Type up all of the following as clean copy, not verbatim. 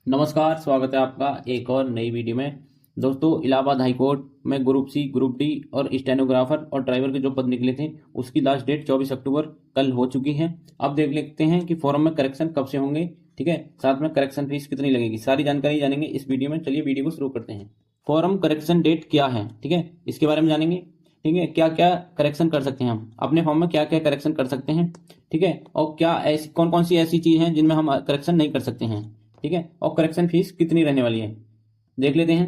नमस्कार, स्वागत है आपका एक और नई वीडियो में। दोस्तों, इलाहाबाद हाई कोर्ट में ग्रुप सी, ग्रुप डी और स्टेनोग्राफर और ड्राइवर के जो पद निकले थे उसकी लास्ट डेट 24 अक्टूबर कल हो चुकी है। अब देख लेते हैं कि फॉरम में करेक्शन कब से होंगे। ठीक है, साथ में करेक्शन फीस कितनी लगेगी, सारी जानकारी जानेंगे इस वीडियो में। चलिए वीडियो को शुरू करते हैं। फॉरम करेक्शन डेट क्या है, ठीक है, इसके बारे में जानेंगे। ठीक है, क्या क्या करेक्शन कर सकते हैं हम अपने फॉर्म में, क्या क्या करेक्शन कर सकते हैं। ठीक है, और क्या ऐसी कौन कौन सी ऐसी चीज है जिनमें हम करेक्शन नहीं कर सकते हैं। ठीक है, और करेक्शन फीस कितनी रहने वाली है देख लेते हैं।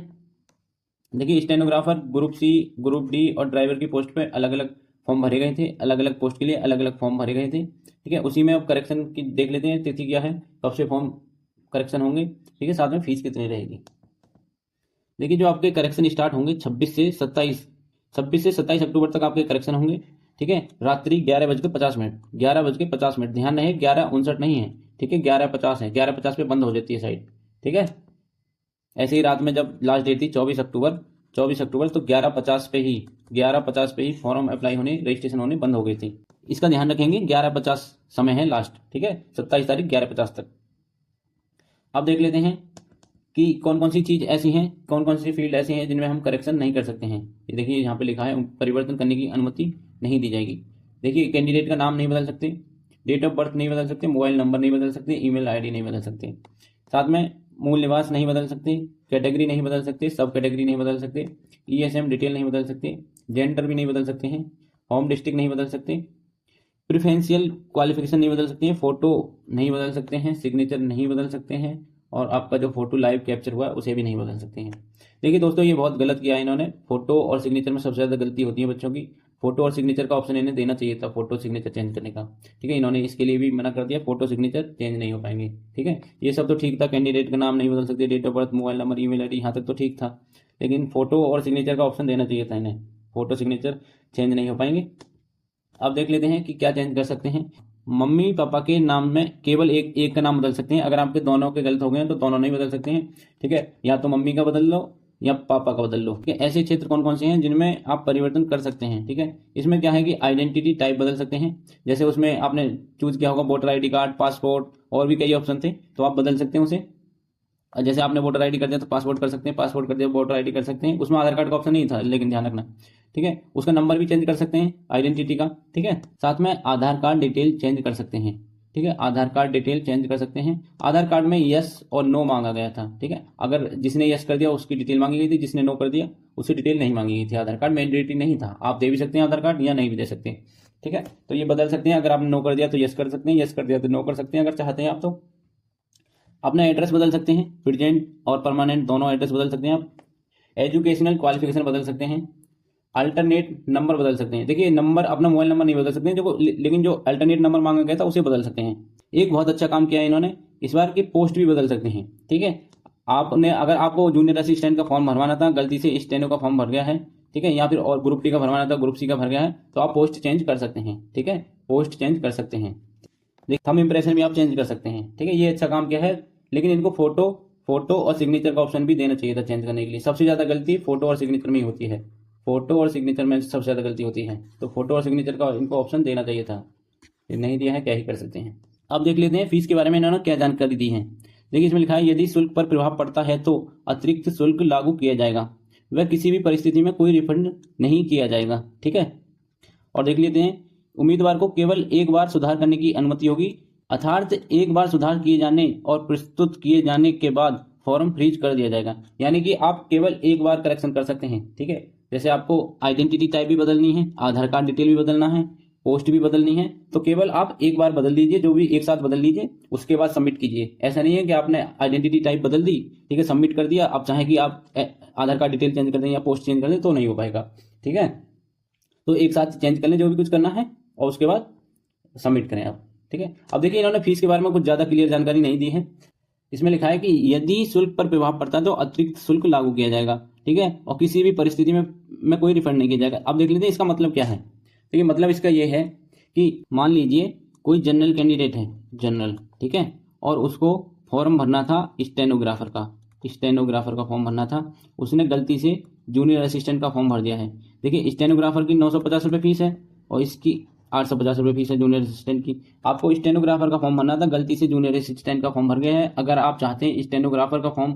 देखिए, stenographer group C, group D और ड्राइवर की पोस्ट पे अलग अलग फॉर्म भरे गए थे। अलग अलग पोस्ट के लिए अलग अलग फॉर्म भरे गए थे। ठीक है, उसी में अब करेक्शन की देख लेते हैं, तिथि क्या है, कब से फॉर्म करेक्शन होंगे। ठीक है, साथ में फीस कितनी रहेगी। देखिए, जो आपके करेक्शन स्टार्ट होंगे 26 से 27 अक्टूबर तक आपके करेक्शन होंगे। ठीक है, रात्रि 11:50, 11:50, ध्यान रहे 11:59 नहीं है। ठीक है, 11:50 है, 11:50 पे बंद हो जाती है साइट। ठीक है, ऐसे ही रात में जब लास्ट डेट थी 24 अक्टूबर तो 11:50 पे ही फॉर्म अप्लाई होने, रजिस्ट्रेशन होने बंद हो गई थी। इसका ध्यान रखेंगे, 11:50 समय है लास्ट। ठीक है, 27 तारीख 11:50 तक। अब देख लेते हैं कि कौन कौन सी चीज ऐसी हैं, कौन कौन सी फील्ड ऐसी हैं जिनमें हम करेक्शन नहीं कर सकते हैं। ये देखिए, यहाँ पे लिखा है परिवर्तन करने की अनुमति नहीं दी जाएगी। देखिए, कैंडिडेट का नाम नहीं बदल सकते, डेट ऑफ बर्थ नहीं बदल सकते, मोबाइल नंबर नहीं बदल सकते, ईमेल आईडी नहीं बदल सकते, साथ में मूल निवास नहीं बदल सकते, कैटेगरी नहीं बदल सकते, सब कैटेगरी नहीं बदल सकते, ईएसएम डिटेल नहीं बदल सकते, जेंडर भी नहीं बदल सकते हैं, होम डिस्ट्रिक्ट नहीं बदल सकते, प्रिफरेंशियल क्वालिफिकेशन नहीं बदल सकते हैं, फोटो नहीं बदल सकते हैं, सिग्नेचर नहीं बदल सकते हैं, और आपका जो फोटो लाइव कैप्चर हुआ है उसे भी नहीं बदल सकते हैं। देखिए दोस्तों, ये बहुत गलत किया है इन्होंने। फोटो और सिग्नेचर में सबसे ज्यादा गलती होती है बच्चों की। फोटो और सिग्नेचर का ऑप्शन इन्हें देना चाहिए था, फोटो सिग्नेचर चेंज करने का। ठीक है, इन्होंने इसके लिए भी मना कर दिया, फोटो सिग्नेचर चेंज नहीं हो पाएंगे। ठीक है, ये सब तो ठीक था, कैंडिडेट का नाम नहीं बदल सकते, date of birth, mobile number, email ID, यहाँ तक तो ठीक था। लेकिन फोटो और सिग्नेचर का ऑप्शन देना चाहिए था इन्हें। फोटो सिग्नेचर चेंज नहीं हो पाएंगे। अब देख लेते हैं कि क्या चेंज कर सकते हैं। मम्मी पापा के नाम में केवल एक एक का नाम बदल सकते हैं। अगर आपके दोनों के गलत हो गए हैं तो दोनों नहीं बदल सकते हैं। ठीक है, या तो मम्मी का बदल लो या पापा का बदल लो। ठीक है, ऐसे क्षेत्र कौन कौन से हैं जिनमें आप परिवर्तन कर सकते हैं। ठीक है, इसमें क्या है कि आइडेंटिटी टाइप बदल सकते हैं। जैसे उसमें आपने चूज किया होगा वोटर आईडी कार्ड, पासपोर्ट, और भी कई ऑप्शन थे, तो आप बदल सकते हैं उसे। और जैसे आपने वोटर आईडी कर दिया तो पासपोर्ट कर सकते हैं, पासपोर्ट कर दिया वोटर आईडी कर सकते हैं। उसमें आधार कार्ड का ऑप्शन नहीं था, लेकिन ध्यान रखना। ठीक है, उसका नंबर भी चेंज कर सकते हैं आइडेंटिटी का। ठीक है, साथ में आधार कार्ड डिटेल चेंज कर सकते हैं। ठीक है, आधार कार्ड डिटेल चेंज कर सकते हैं। आधार कार्ड में यस और नो मांगा गया था। ठीक है, अगर जिसने यस कर दिया उसकी डिटेल मांगी गई थी, जिसने नो कर दिया उसकी डिटेल नहीं मांगी गई थी। आधार कार्ड मैंडेटरी नहीं था, आप दे भी सकते हैं आधार कार्ड या नहीं भी दे सकते। ठीक है, तो ये बदल सकते हैं। अगर आपने नो कर दिया तो यस कर सकते हैं, यस कर दिया तो नो कर सकते हैं अगर चाहते हैं आप तो। अपना एड्रेस बदल सकते हैं, प्रेजेंट और परमानेंट दोनों एड्रेस बदल सकते हैं आप। एजुकेशनल क्वालिफिकेशन बदल सकते हैं। अल्टरनेट नंबर बदल सकते हैं। देखिए, नंबर अपना मोबाइल नंबर नहीं बदल सकते हैं, जो लेकिन जो अल्टरनेट नंबर मांगा गया था उसे बदल सकते हैं। एक बहुत अच्छा काम किया है इन्होंने, इस बार की पोस्ट भी बदल सकते हैं। ठीक है, आपने अगर आपको जूनियर असिस्टेंट का फॉर्म भरवाना था, गलती से स्टेनो का फॉर्म भर गया है, ठीक है, या फिर और ग्रुप डी का भरवाना था, ग्रुप सी का भर गया है, तो आप पोस्ट चेंज कर सकते हैं। ठीक है, पोस्ट चेंज कर सकते हैं। थंब इंप्रेशन भी आप चेंज कर सकते हैं। ठीक है, ये अच्छा काम किया है। लेकिन इनको फोटो फोटो और सिग्नेचर का ऑप्शन भी देना चाहिए था चेंज करने के लिए। सबसे ज्यादा गलती फोटो और सिग्नेचर में ही होती है। फोटो और सिग्नेचर में सबसे ज्यादा गलती होती है, तो फोटो और सिग्नेचर का इनको ऑप्शन देना चाहिए था। ये नहीं दिया है, क्या ही कर सकते हैं। अब देख लेते हैं फीस के बारे में इन्होंने क्या जानकारी दी है। देखिए, इसमें लिखा है यदि शुल्क पर प्रभाव पड़ता है तो अतिरिक्त शुल्क लागू किया जाएगा। वह किसी भी परिस्थिति में कोई रिफंड नहीं किया जाएगा। ठीक है, और देख लेते हैं, उम्मीदवार को केवल एक बार सुधार करने की अनुमति होगी, अर्थात एक बार सुधार किए जाने और प्रस्तुत किए जाने के बाद फॉर्म फ्रीज कर दिया जाएगा। यानी कि आप केवल एक बार करेक्शन कर सकते हैं। ठीक है, जैसे आपको आइडेंटिटी टाइप भी बदलनी है, आधार कार्ड डिटेल भी बदलना है, पोस्ट भी बदलनी है, तो केवल आप एक बार बदल दीजिए, जो भी एक साथ बदल लीजिए, उसके बाद सबमिट कीजिए। ऐसा नहीं है कि आपने आइडेंटिटी टाइप बदल दी, ठीक है, सबमिट कर दिया, अब चाहे कि आप आधार कार्ड डिटेल चेंज कर दें या पोस्ट चेंज कर दें तो नहीं हो पाएगा। ठीक है, तो एक साथ चेंज कर लें जो भी कुछ करना है और उसके बाद सबमिट करें आप। ठीक है, अब देखिए, इन्होंने फीस के बारे में कुछ ज्यादा क्लियर जानकारी नहीं दी है। इसमें लिखा है कि यदि शुल्क पर प्रभाव पड़ता है तो अतिरिक्त शुल्क लागू किया जाएगा। ठीक है, और किसी भी परिस्थिति में कोई रिफंड नहीं किया जाएगा। अब देख लेते हैं इसका मतलब क्या है। देखिए, मतलब इसका यह है कि मान लीजिए कोई जनरल कैंडिडेट है, जनरल, ठीक है, और उसको फॉर्म भरना था स्टेनोग्राफर का फॉर्म भरना था, उसने गलती से जूनियर असिस्टेंट का फॉर्म भर दिया है। देखिए, स्टेनोग्राफर की 950 रुपये फीस है और इसकी ₹850 फीस है जूनियर असिस्टेंट की। आपको स्टेनोग्राफर का फॉर्म भरना था, गलती से जूनियर असिस्टेंट का फॉर्म भर गए हैं। अगर आप चाहते हैं स्टेनोग्राफर का फॉर्म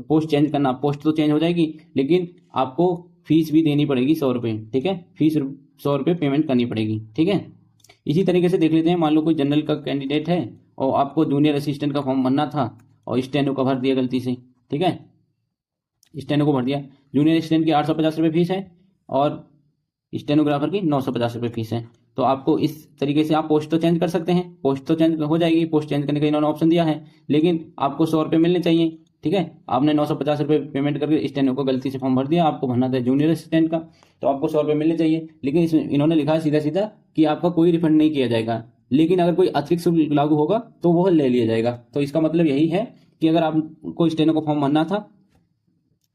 पोस्ट चेंज करना, पोस्ट तो चेंज हो जाएगी लेकिन आपको फीस भी देनी पड़ेगी ₹100, ठीक है। फीस ₹100 पेमेंट करनी पड़ेगी, ठीक है। इसी तरीके से देख लेते हैं, मान लो कोई जनरल का कैंडिडेट है और आपको जूनियर असिस्टेंट का फॉर्म भरना था और स्टेनो का भर दिया गलती से, ठीक है। स्टेनो को भर दिया, जूनियर असिस्टेंट की ₹850 फीस है और स्टेनोग्राफर की ₹950 फीस है। तो आपको इस तरीके से आप पोस्ट तो चेंज कर सकते हैं, पोस्ट तो चेंज हो जाएगी, पोस्ट चेंज करने का इन्होंने ऑप्शन दिया है, लेकिन आपको ₹100 मिलने चाहिए, ठीक है। आपने ₹950 पेमेंट करके स्टेनो को गलती से फॉर्म भर दिया, आपको भरना था जूनियर असिस्टेंट का, तो आपको ₹100 मिलने चाहिए, लेकिन इसमें इन्होंने लिखा है सीधा सीधा कि आपका कोई रिफंड नहीं किया जाएगा, लेकिन अगर कोई अतिरिक्त शुल्क लागू होगा तो वह ले लिया जाएगा। तो इसका मतलब यही है कि अगर आपको स्टेनो को फॉर्म भरना था,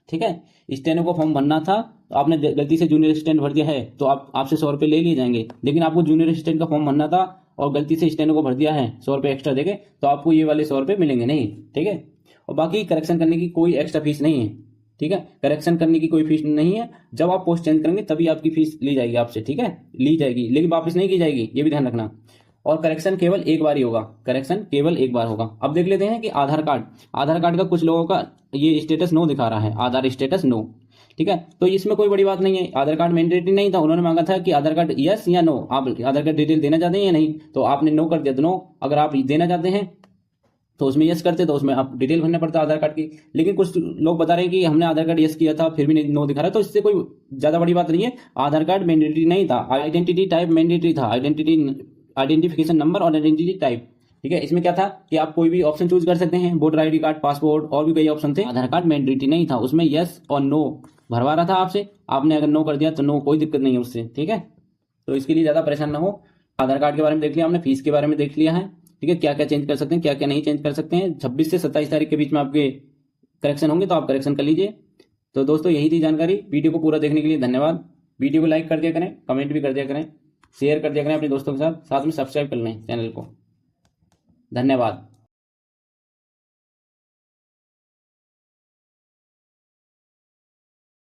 ठीक है, स्टेनो को फॉर्म भरना था तो आपने गलती से जूनियर असिस्टेंट भर दिया है तो आपसे ₹100 ले लिए जाएंगे, लेकिन आपको जूनियर असिस्टेंट का फॉर्म भरना था और गलती से स्टेनो को भर दिया है ₹100 एक्स्ट्रा देके, तो आपको ये वाले ₹100 मिलेंगे नहीं, ठीक है। और बाकी करेक्शन करने की कोई एक्स्ट्रा फीस नहीं है, ठीक है। करेक्शन करने की कोई फीस नहीं है, जब आप पोस्ट चेंज करेंगे तभी आपकी फीस ली जाएगी आपसे, ठीक है, ली जाएगी, लेकिन वापस नहीं की जाएगी, ये भी ध्यान रखना। और करेक्शन केवल एक बार ही होगा, करेक्शन केवल एक बार होगा। अब देख लेते हैं कि आधार कार्ड का कुछ लोगों का ये स्टेटस नो दिखा रहा है, आधार स्टेटस नो, ठीक है। तो इसमें कोई बड़ी बात नहीं है, आधार कार्ड मैंडेटरी नहीं था, उन्होंने मांगा था कि आधार कार्ड यस या नो, आप आधार कार्ड डिटेल देना चाहते हैं या नहीं, तो आपने नो कर दिया तो नो। अगर आप देना चाहते हैं तो उसमें यस करते तो उसमें आप डिटेल भरना पड़ता आधार कार्ड की। लेकिन कुछ लोग बता रहे हैं कि हमने आधार कार्ड यस किया था फिर भी नो दिखा रहा है, तो इससे कोई ज्यादा बड़ी बात नहीं है। आधार कार्ड मैंडेटरी नहीं था, आइडेंटिटी टाइप मैंडेटरी था, आइडेंटिफिकेशन नंबर और आइडेंटिटी टाइप, ठीक है। इसमें क्या था कि आप कोई भी ऑप्शन चूज कर सकते हैं, वोटर आईडी कार्ड, पासपोर्ट और भी कई ऑप्शन थे। आधार कार्ड मैंडेटरी नहीं था, उसमें यस और नो भरवा रहा था आपसे, आपने अगर नो कर दिया तो नो, कोई दिक्कत नहीं है उससे, ठीक है। तो इसके लिए ज्यादा परेशान ना हो। आधार कार्ड के बारे में देख लिया हमने, फीस के बारे में देख लिया है, ठीक है, क्या क्या चेंज कर सकते हैं क्या क्या नहीं चेंज कर सकते हैं। 26 से 27 तारीख के बीच में आपके करेक्शन होंगे, तो आप करेक्शन कर लीजिए। तो दोस्तों यही थी जानकारी, वीडियो को पूरा देखने के लिए धन्यवाद। वीडियो को लाइक कर दिया करें, कमेंट भी कर दिया करें, शेयर कर दिया करें अपने दोस्तों के साथ, साथ में सब्सक्राइब कर लें चैनल को। धन्यवाद।